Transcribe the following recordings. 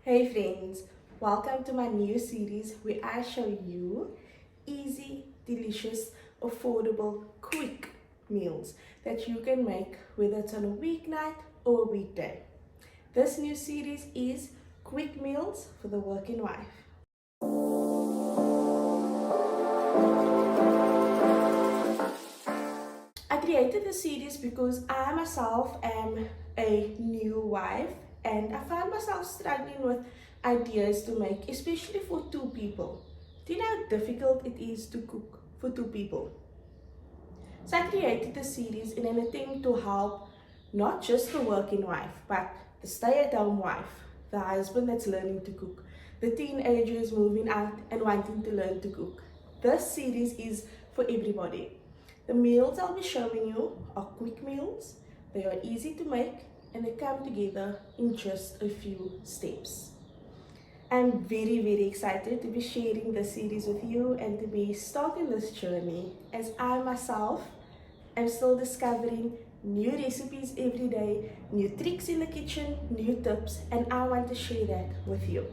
Hey friends, welcome to my new series where I show you easy, delicious, affordable, quick meals that you can make whether it's on a weeknight or a weekday. This new series is Quick Meals for the Working Wife. I created this series because I myself am a new wife and I find myself struggling with ideas to make, especially for two people. Do you know how difficult it is to cook for two people? So I created this series in an attempt to help not just the working wife, but the stay-at-home wife, the husband that's learning to cook, the teenagers moving out and wanting to learn to cook. This series is for everybody. The meals I'll be showing you are quick meals, they are easy to make, and they come together in just a few steps. I'm very excited to be sharing this series with you and to be starting this journey as I myself am still discovering new recipes every day, new tricks in the kitchen, new tips, and I want to share that with you.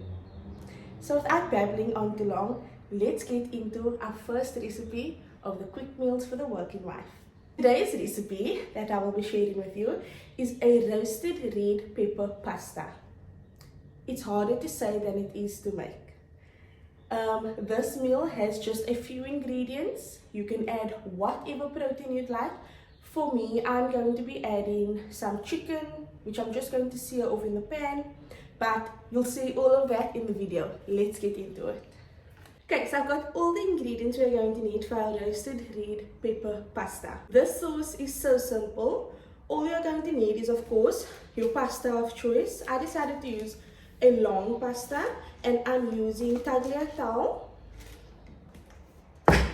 So without babbling on too long, let's get into our first recipe of the quick meals for the working wife. Today's recipe that I will be sharing with you is a roasted red pepper pasta. It's harder to say than it is to make. This meal has just a few ingredients. You can add whatever protein you'd like. For me, I'm going to be adding some chicken, which I'm just going to sear off in the pan, but you'll see all of that in the video. Let's get into it. Okay, so I've got all the ingredients we're going to need for our roasted red pepper pasta. This sauce is so simple. All you're going to need is, of course, your pasta of choice. I decided to use a long pasta and I'm using tagliatelle.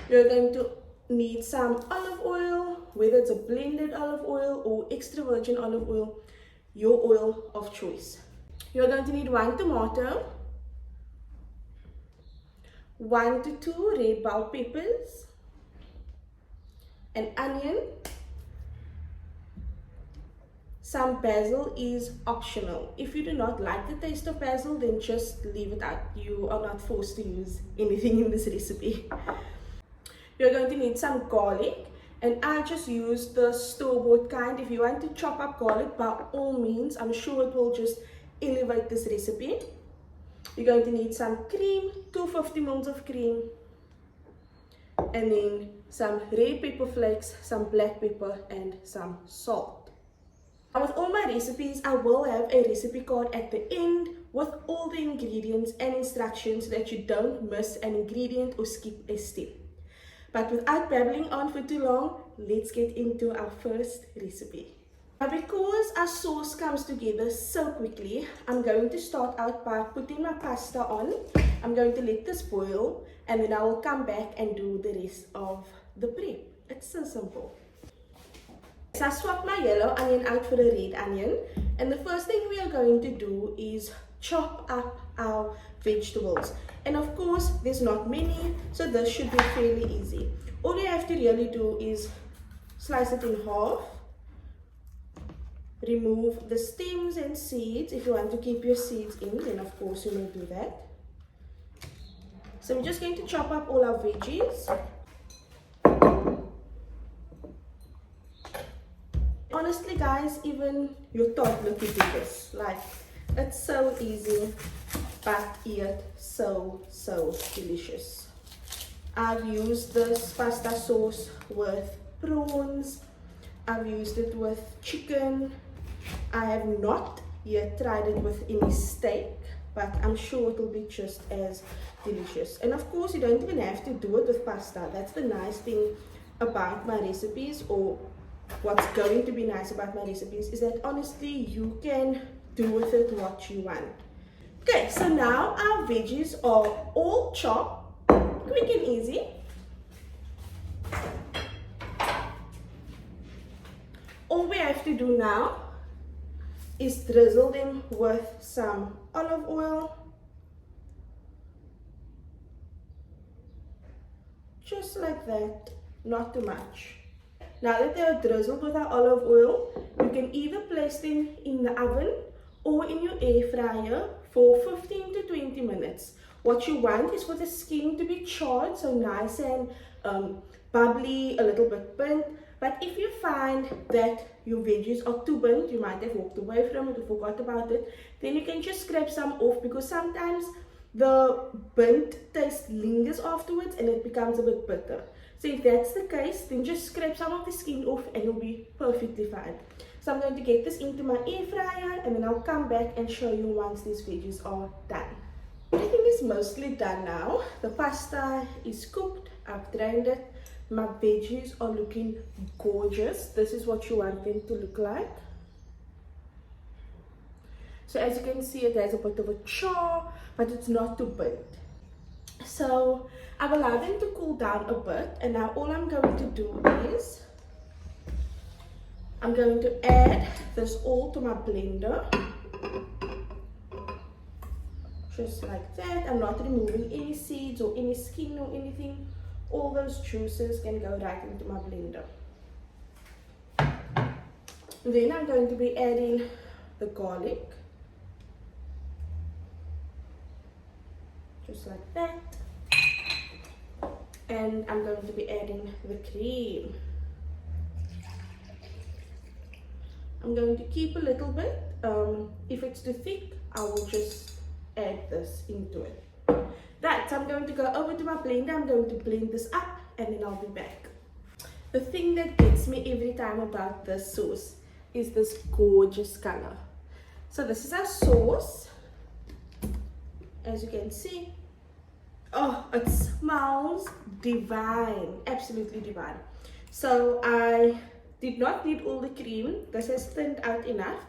You're going to need some olive oil, whether it's a blended olive oil or extra virgin olive oil, your oil of choice. You're going to need 1 tomato, 1 to 2 red bell peppers, an onion. Some basil is optional. If you do not like the taste of basil, then just leave it out. You are not forced to use anything in this recipe. You're going to need some garlic, and I just use the store-bought kind. If you want to chop up garlic, by all means, I'm sure it will just elevate this recipe. You're going to need some cream, 250 ml of cream, and then some red pepper flakes, some black pepper, and some salt. Now with all my recipes, I will have a recipe card at the end with all the ingredients and instructions so that you don't miss an ingredient or skip a step. But without babbling on for too long, let's get into our first recipe. Now because our sauce comes together so quickly, I'm going to start out by putting my pasta on. I'm going to let this boil and then I will come back and do the rest of the prep. It's so simple. So I swapped my yellow onion out for the red onion, and the first thing we are going to do is chop up our vegetables. And of course there's not many, so this should be fairly easy. All you have to really do is slice it in half, remove the stems and seeds. If you want to keep your seeds in, then of course you may do that. So I'm just going to chop up all our veggies. Honestly guys, even your toddler could do this. Like, it's so easy, but yet so delicious. I've used this pasta sauce with prawns, I've used it with chicken. I have not yet tried it with any steak, but I'm sure it will be just as delicious. And of course you don't even have to do it with pasta. That's the nice thing about my recipes, or what's going to be nice about my recipes, is that honestly you can do with it what you want. Okay, so now our veggies are all chopped, quick and easy. All we have to do now is drizzle them with some olive oil, just like that, not too much. Now that they are drizzled with our olive oil, you can either place them in the oven or in your air fryer for 15 to 20 minutes. What you want is for the skin to be charred, so nice and bubbly, a little bit burnt. But if you find that your veggies are too burnt, you might have walked away from it or forgot about it, then you can just scrape some off, because sometimes the burnt taste lingers afterwards and it becomes a bit bitter. So if that's the case, then just scrape some of the skin off and you'll be perfectly fine. So I'm going to get this into my air fryer and then I'll come back and show you once these veggies are done. Everything is mostly done now. The pasta is cooked, I've drained it. My veggies are looking gorgeous. This is what you want them to look like. So as you can see, it has a bit of a char, but it's not too burnt. So I've allowed them to cool down a bit, and now all I'm going to do is I'm going to add this all to my blender. Just like that. I'm not removing any seeds or any skin or anything. All those juices can go right into my blender. Then I'm going to be adding the garlic. Just like that. And I'm going to be adding the cream. I'm going to keep a little bit. If it's too thick, I will just add this into it. Right, so I'm going to go over to my blender. I'm going to blend this up and then I'll be back. The thing that gets me every time about this sauce is this gorgeous color. So this is our sauce. As you can see, oh, it smells divine, absolutely divine. So I did not need all the cream. This has thinned out enough.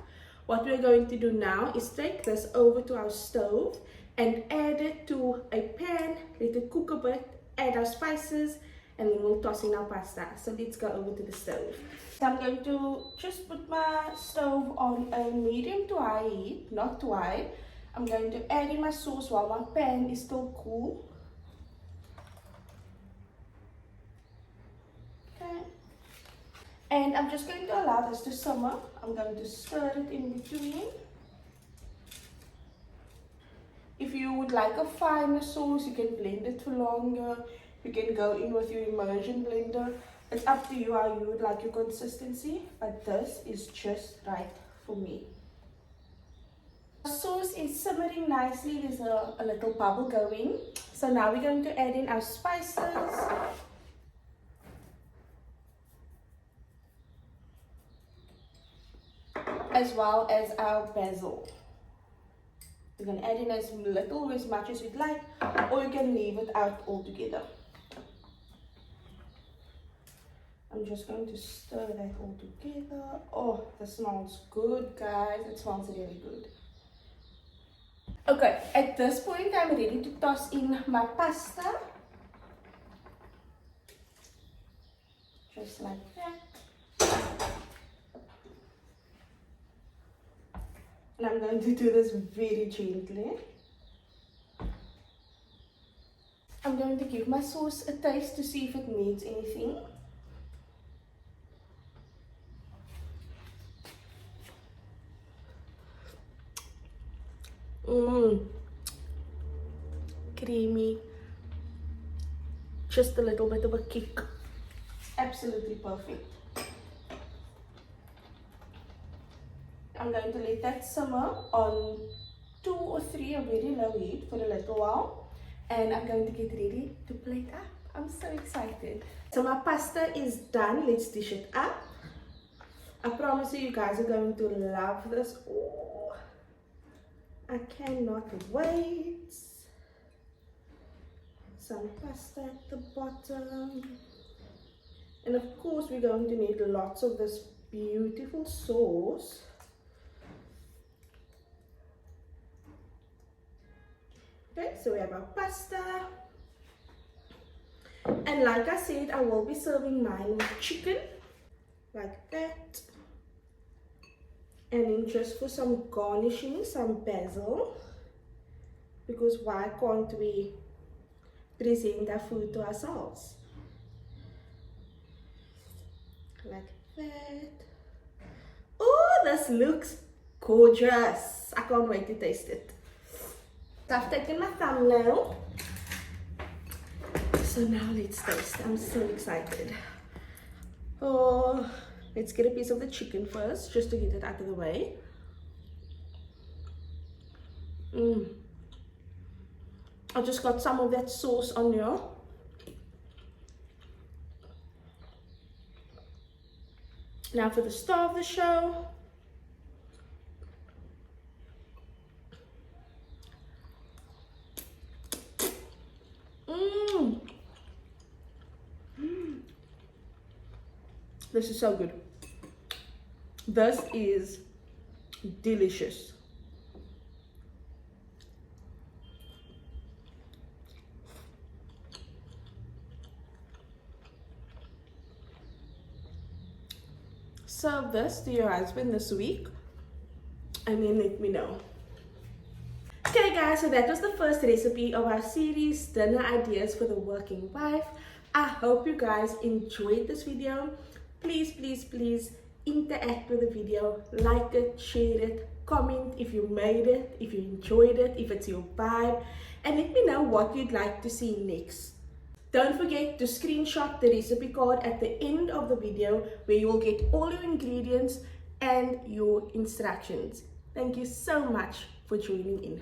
What we're going to do now is take this over to our stove and add it to a pan, let it cook a bit, add our spices, and then we'll toss in our pasta. So let's go over to the stove. So I'm going to just put my stove on a medium to high heat, not too high. I'm going to add in my sauce while my pan is still cool. Okay. And I'm just going to allow this to simmer. I'm going to stir it in between. If you would like a finer sauce, you can blend it for longer. You can go in with your immersion blender. It's up to you how you would like your consistency, but this is just right for me. The sauce is simmering nicely. There's a little bubble going. So now we're going to add in our spices. As well as our basil. You can add in as little or as much as you'd like, or you can leave it out altogether. I'm just going to stir that all together. Oh, this smells good, guys. It smells really good. Okay, at this point I'm ready to toss in my pasta. Just like that. And I'm going to do this very gently. I'm going to give my sauce a taste to see if it needs anything. Creamy. Just a little bit of a kick. Absolutely perfect. I'm going to let that simmer on 2 or 3 or very low heat for a little while. And I'm going to get ready to plate up. I'm so excited. So my pasta is done. Let's dish it up. I promise you guys are going to love this. Oh, I cannot wait. Some pasta at the bottom. And of course we're going to need lots of this beautiful sauce. Okay, so we have our pasta. And like I said, I will be serving mine with chicken. Like that. And then just for some garnishing, some basil. Because why can't we present our food to ourselves? Like that. Oh, this looks gorgeous. I can't wait to taste it. So I've taken my thumbnail. So now let's taste. I'm so excited. Oh, let's get a piece of the chicken first, just to get it out of the way. I just got some of that sauce on here. Now for the star of the show. This is so good. This is delicious. Serve this to your husband this week and then let me know. Okay guys, so that was the first recipe of our series, Dinner Ideas for the Working Wife. I hope you guys enjoyed this video. Please, please, please interact with the video, like it, share it, comment if you made it, if you enjoyed it, if it's your vibe, and let me know what you'd like to see next. Don't forget to screenshot the recipe card at the end of the video where you will get all your ingredients and your instructions. Thank you so much for joining in.